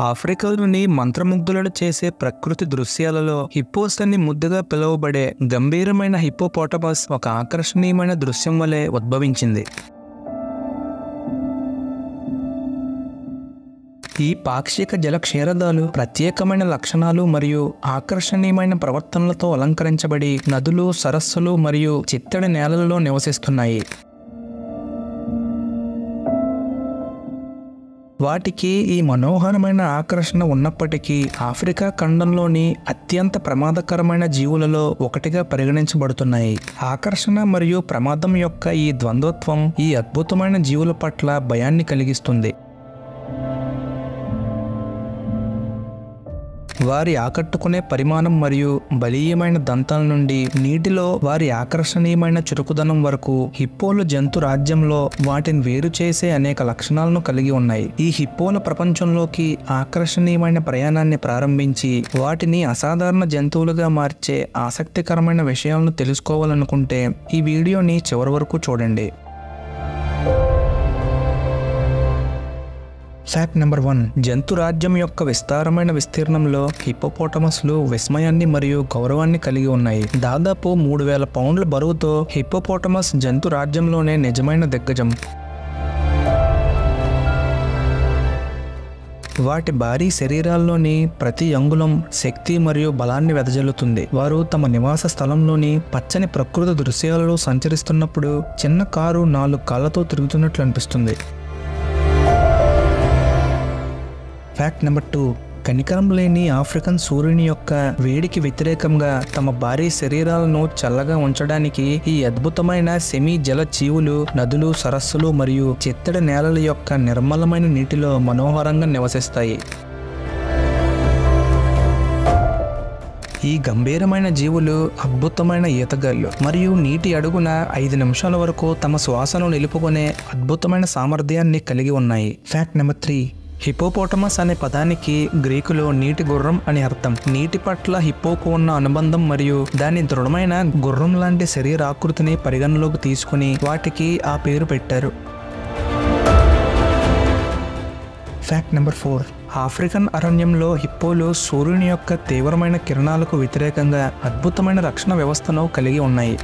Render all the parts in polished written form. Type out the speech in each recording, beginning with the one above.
ఆఫ్రికాలోని మంత్రముగ్ధులను చేసే ప్రకృతి దృశ్యాలలో హిప్పోస్ అని ముద్దుగా పిలువబడే గంభీరమైన హిప్పోపోటమస్ ఒక ఆకర్షణీయమైన దృశ్యం వలె ఉద్భవించింది. ఈ పాక్షిక జల క్షీరదాలు ప్రత్యేకమైన లక్షణాలు మరియు ఆకర్షణీయమైన ప్రవర్తనలతో అలంకరించబడి నదులు, సరస్సులు మరియు చిత్తడి నేలలలో నివసిస్తున్నాయి. వాటికి ఈ మనోహరమైన ఆకర్షణ ఉన్నప్పటికీ ఆఫ్రికా ఖండంలోని అత్యంత ప్రమాదకరమైన జీవులలో ఒకటిగా పరిగణించబడుతున్నాయి. ఆకర్షణ మరియు ప్రమాదం యొక్క ఈ ద్వంద్వత్వం ఈ అద్భుతమైన జీవుల పట్ల భయాన్ని కలిగిస్తుంది. వారి ఆకట్టుకునే పరిమాణం మరియు బలీయమైన దంతాల నుండి నీటిలో వారి ఆకర్షణీయమైన చురుకుదనం వరకు హిప్పోలు జంతు రాజ్యంలో వాటిని వేరు చేసే అనేక లక్షణాలను కలిగి ఉన్నాయి. ఈ హిప్పోల ప్రపంచంలోకి ఆకర్షణీయమైన ప్రయాణాన్ని ప్రారంభించి వాటిని అసాధారణ జంతువులుగా మార్చే ఆసక్తికరమైన విషయాలను తెలుసుకోవాలనుకుంటే ఈ వీడియోని చివరి వరకు చూడండి. Fact number 1. జంతు రాజ్యం యొక్క విస్తారమైన విస్తీర్ణంలో హిప్పోపోటమస్లు విస్మయాన్ని మరియు గౌరవాన్ని కలిగి ఉన్నాయి. దాదాపు 3000 పౌండ్ల బరువుతో హిప్పోపోటమస్ జంతు రాజ్యంలోనే నిజమైన దిగ్గజం. వాటి భారీ శరీరాల్లోని ప్రతి అంగుళం శక్తి మరియు బలాన్ని వెదజల్లుతుంది. వారు తమ నివాస స్థలంలోని పచ్చని ప్రకృతి దృశ్యాలలో సంచరిస్తున్నప్పుడు చిన్న కారు 4 కాళ్లతో తిరుగుతున్నట్లు అనిపిస్తుంది. Fact number 2. కనికరం లేని ఆఫ్రికన్ సూర్యుని యొక్క వేడికి వ్యతిరేకంగా తమ భారీ శరీరాలను చల్లగా ఉంచడానికి ఈ అద్భుతమైన సెమీ జల జీవులు నదులు, సరస్సులు మరియు చిత్తడి నేలల యొక్క నిర్మలమైన నీటిలో మనోహరంగా నివసిస్తాయి. ఈ గంభీరమైన జీవులు అద్భుతమైన ఈతగాళ్ళు మరియు నీటి అడుగున 5 నిమిషాల వరకు తమ శ్వాసను నిలుపుకునే అద్భుతమైన సామర్థ్యాన్ని కలిగి ఉన్నాయి. Fact number 3. హిప్పోపోటమస్ అనే పదానికి గ్రీకులో నీటి గుర్రం అని అర్థం. నీటి పట్ల హిప్పోకు ఉన్న అనుబంధం మరియు దాని దృఢమైన గుర్రం లాంటి శరీరాకృతిని పరిగణలోకి తీసుకుని వాటికి ఆ పేరు పెట్టారు. Fact number 4. ఆఫ్రికన్ అరణ్యంలో హిప్పోలు సూర్యుని యొక్క తీవ్రమైన కిరణాలకు వ్యతిరేకంగా అద్భుతమైన రక్షణ వ్యవస్థను కలిగి ఉన్నాయి.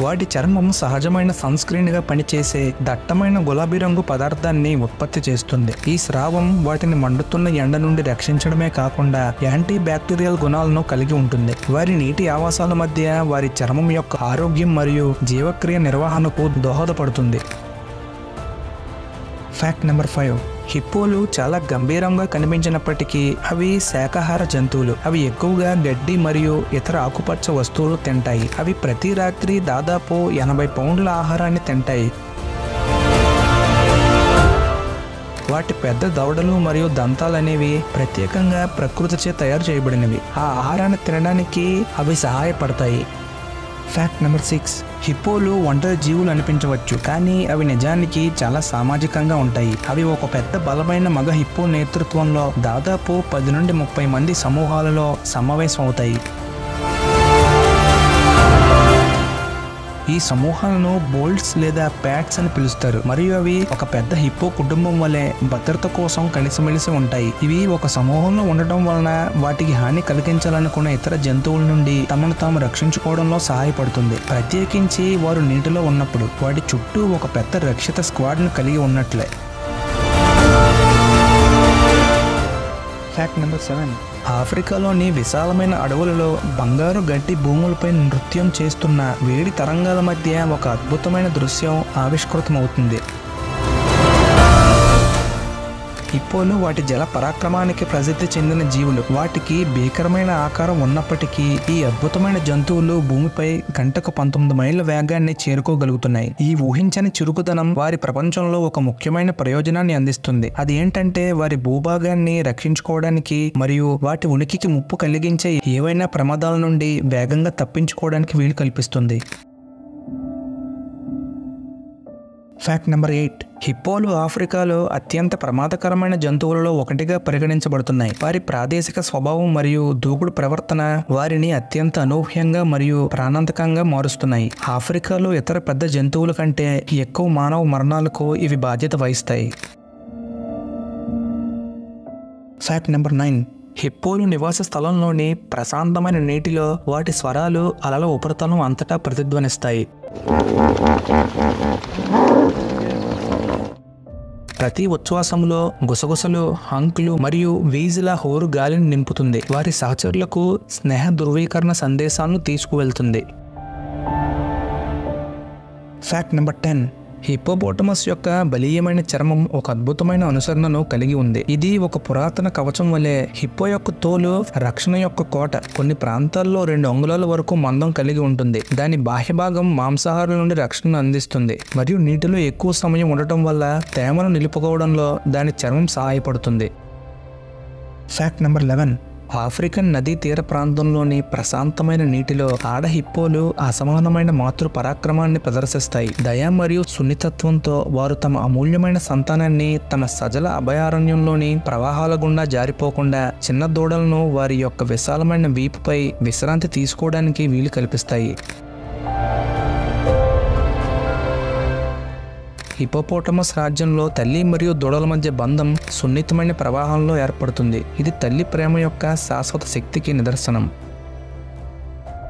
వాటి చర్మం సహజమైన సన్స్క్రీన్గా పనిచేసే దట్టమైన గులాబీ రంగు పదార్థాన్ని ఉత్పత్తి చేస్తుంది. ఈ స్రావం వాటిని మండుతున్న ఎండ నుండి రక్షించడమే కాకుండా యాంటీ బ్యాక్టీరియల్ గుణాలను కలిగి ఉంటుంది. వారి నీటి ఆవాసాల మధ్య వారి చర్మం యొక్క ఆరోగ్యం మరియు జీవక్రియ నిర్వహణకు దోహదపడుతుంది. Fact number 5. హిప్పోలు చాలా గంభీరంగా కనిపించినప్పటికీ అవి శాకాహార జంతువులు. అవి ఎక్కువగా గడ్డి మరియు ఇతర ఆకుపచ్చ వస్తువులు తింటాయి. అవి ప్రతి రాత్రి దాదాపు 80 పౌండ్ల ఆహారాన్ని తింటాయి. వాటి పెద్ద దవడలు మరియు దంతాలు అనేవి ప్రత్యేకంగా ప్రకృతిచే తయారు చేయబడినవి. ఆ ఆహారాన్ని తినడానికి అవి సహాయపడతాయి. Fact number 6. హిప్పోలు ఒంటరి జీవులు అనిపించవచ్చు, కానీ అవి నిజానికి చాలా సామాజికంగా ఉంటాయి. అవి ఒక పెద్ద బలమైన మగ హిప్పో నేతృత్వంలో దాదాపు 10 నుండి 30 మంది సమూహాలలో సమావేశం అవుతాయి. ఈ సమూహాలను బోల్ట్స్ లేదా ప్యాట్స్ అని పిలుస్తారు మరియు అవి ఒక పెద్ద హిప్పో కుటుంబం వలె భద్రత కోసం కలిసిమెలిసి ఉంటాయి. ఇవి ఒక సమూహంలో ఉండటం వలన వాటికి హాని కలిగించాలనుకున్న ఇతర జంతువుల నుండి తమను తాము రక్షించుకోవడంలో సహాయపడుతుంది. ప్రత్యేకించి వారు నీటిలో ఉన్నప్పుడు వాటి చుట్టూ ఒక పెద్ద రక్షిత స్క్వాడ్ను కలిగి ఉన్నట్లే. Fact number 7. ఆఫ్రికాలోని విశాలమైన అడవులలో బంగారు గడ్డి భూములపై నృత్యం చేస్తున్న వేడి తరంగాల మధ్య ఒక అద్భుతమైన దృశ్యం ఆవిష్కృతమవుతుంది. హిప్పోలు వాటి జల పరాక్రమానికి ప్రసిద్ధి చెందిన జీవులు. వాటికి భీకరమైన ఆకారం ఉన్నప్పటికీ ఈ అద్భుతమైన జంతువులు భూమిపై గంటకు 19 మైళ్ళ వేగాన్ని చేరుకోగలుగుతున్నాయి. ఈ ఊహించని చురుకుదనం వారి ప్రపంచంలో ఒక ముఖ్యమైన ప్రయోజనాన్ని అందిస్తుంది. అది ఏంటంటే వారి భూభాగాన్ని రక్షించుకోవడానికి మరియు వాటి ఉనికికి ముప్పు కలిగించే ఏవైనా ప్రమాదాల నుండి వేగంగా తప్పించుకోవడానికి వీలు కల్పిస్తుంది. Fact number 8. హిప్పోలు ఆఫ్రికాలో అత్యంత ప్రమాదకరమైన జంతువులలో ఒకటిగా పరిగణించబడుతున్నాయి. వారి ప్రాదేశిక స్వభావం మరియు దూకుడు ప్రవర్తన వారిని అత్యంత అనూహ్యంగా మరియు ప్రాణాంతకంగా మారుస్తున్నాయి. ఆఫ్రికాలో ఇతర పెద్ద జంతువుల కంటే ఎక్కువ మానవ మరణాలకు ఇవి బాధ్యత వహిస్తాయి. Fact number 9. హిప్పోలు నివాస స్థలంలోని ప్రశాంతమైన నీటిలో వాటి స్వరాలు అలల ఉపరితలం అంతటా ప్రతిధ్వనిస్తాయి. ప్రతి ఉచ్ఛ్వాసంలో గుసగుసలు, హంకులు మరియు వీజుల హోరు గాలిని నింపుతుంది. వారి సహచరులకు స్నేహ ధృవీకరణ సందేశాలను తీసుకువెళ్తుంది. Fact number 10. హిప్పోపోటమస్ యొక్క బలీయమైన చర్మం ఒక అద్భుతమైన అనుసరణను కలిగి ఉంది. ఇది ఒక పురాతన కవచం వలె. హిప్పో యొక్క తోలు రక్షణ యొక్క కోట. కొన్ని ప్రాంతాల్లో 2 అంగుళాల వరకు మందం కలిగి ఉంటుంది. దాని బాహ్య భాగం మాంసాహారుల నుండి రక్షణను అందిస్తుంది మరియు నీటిలో ఎక్కువ సమయం ఉండటం వల్ల తేమను నిలుపుకోవడంలో దాని చర్మం సహాయపడుతుంది. Fact number 11. ఆఫ్రికన్ నదీ తీర ప్రాంతంలోని ప్రశాంతమైన నీటిలో ఆడ హిప్పోలు అసమానమైన మాతృ పరాక్రమాన్ని ప్రదర్శిస్తాయి. దయ మరియు సున్నితత్వంతో వారు తమ అమూల్యమైన సంతానాన్ని తమ సజల అభయారణ్యంలోని ప్రవాహాల గుండా జారిపోకుండా చిన్న దూడలను వారి యొక్క విశాలమైన వీపుపై విశ్రాంతి తీసుకోవడానికి వీలు కల్పిస్తాయి. హిప్పోపోటమస్ రాజ్యంలో తల్లి మరియు దూడల మధ్య బంధం సున్నితమైన ప్రవాహంలో ఏర్పడుతుంది. ఇది తల్లి ప్రేమ యొక్క శాశ్వత శక్తికి నిదర్శనం.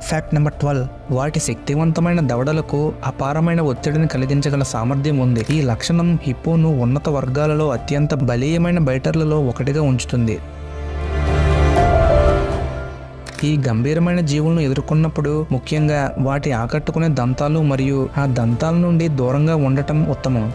Fact number 12. వాటి శక్తివంతమైన దవడలకు అపారమైన ఒత్తిడిని కలిగించగల సామర్థ్యం ఉంది. ఈ లక్షణం హిప్పోను ఉన్నత వర్గాలలో అత్యంత బలీయమైన బైటర్లలో ఒకటిగా ఉంచుతుంది. ఈ గంభీరమైన జీవులను ఎదుర్కొన్నప్పుడు ముఖ్యంగా వాటి ఆకట్టుకునే దంతాలు మరియు ఆ దంతాల నుండి దూరంగా ఉండటం ఉత్తమం.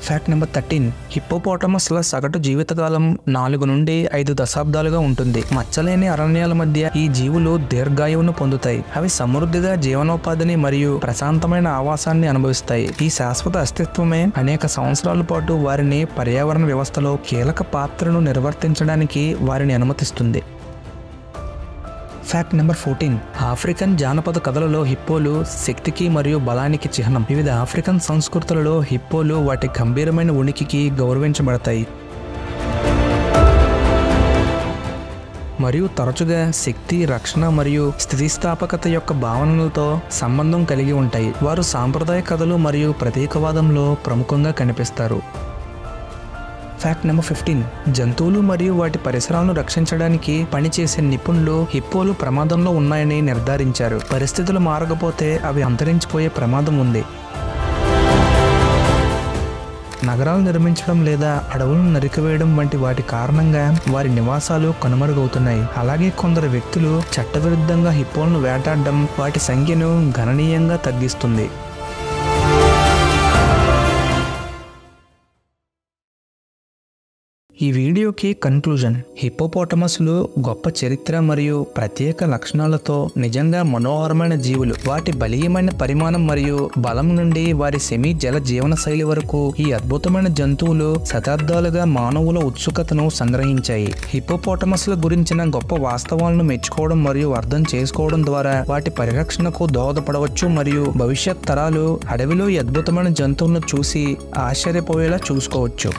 Fact number 13. హిప్పోపోటమస్ల సగటు జీవితకాలం 4 నుండి 5 దశాబ్దాలుగా ఉంటుంది. మచ్చలేని అరణ్యాల మధ్య ఈ జీవులు దీర్ఘాయువును పొందుతాయి. అవి సమృద్ధిగా జీవనోపాధిని మరియు ప్రశాంతమైన ఆవాసాన్ని అనుభవిస్తాయి. ఈ శాశ్వత అస్తిత్వమే అనేక సంవత్సరాల పాటు వారిని పర్యావరణ వ్యవస్థలో కీలక పాత్రను నిర్వర్తించడానికి వారిని అనుమతిస్తుంది. Fact number 14. ఆఫ్రికన్ జానపద కథలలో హిప్పోలు శక్తికి మరియు బలానికి చిహ్నం. వివిధ ఆఫ్రికన్ సంస్కృతులలో హిప్పోలు వాటి గంభీరమైన ఉనికికి గౌరవించబడతాయి మరియు తరచుగా శక్తి, రక్షణ మరియు స్థితిస్థాపకత యొక్క భావనలతో సంబంధం కలిగి ఉంటాయి. వారు సాంప్రదాయ కథలు మరియు ప్రతీకవాదంలో ప్రముఖంగా కనిపిస్తారు. Fact number 15. జంతువులు మరియు వాటి పరిసరాలను రక్షించడానికి పనిచేసే నిపుణులు హిప్పోలు ప్రమాదంలో ఉన్నాయని నిర్ధారించారు. పరిస్థితులు మారకపోతే అవి అంతరించిపోయే ప్రమాదం ఉంది. నగరాలు నిర్మించడం లేదా అడవులను నరికివేయడం వంటి వాటి కారణంగా వారి నివాసాలు కనుమరుగవుతున్నాయి. అలాగే కొందరు వ్యక్తులు చట్టవిరుద్ధంగా హిప్పోలను వేటాడడం వాటి సంఖ్యను గణనీయంగా తగ్గిస్తుంది. ఈ వీడియోకి కన్క్లూజన్. హిప్పోపోటమస్లు గొప్ప చరిత్ర మరియు ప్రత్యేక లక్షణాలతో నిజంగా మనోహరమైన జీవులు. వాటి బలీయమైన పరిమాణం మరియు బలం నుండి వారి సెమీ జల జీవన శైలి వరకు ఈ అద్భుతమైన జంతువులు శతాబ్దాలుగా మానవుల ఉత్సుకతను సంగ్రహించాయి. హిప్పోపోటమస్ల గురించిన గొప్ప వాస్తవాలను మెచ్చుకోవడం మరియు అర్థం చేసుకోవడం ద్వారా వాటి పరిరక్షణకు దోహదపడవచ్చు మరియు భవిష్యత్ తరాలు అడవిలో ఈ అద్భుతమైన జంతువులను చూసి ఆశ్చర్యపోయేలా చూసుకోవచ్చు.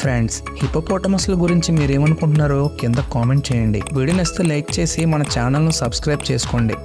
ఫ్రెండ్స్, హిప్పోపోటమస్ల గురించి మీరేమనుకుంటున్నారో కింద కామెంట్ చేయండి. వీడియో నచ్చితే లైక్ చేసి మన ఛానల్ను సబ్స్క్రైబ్ చేసుకోండి.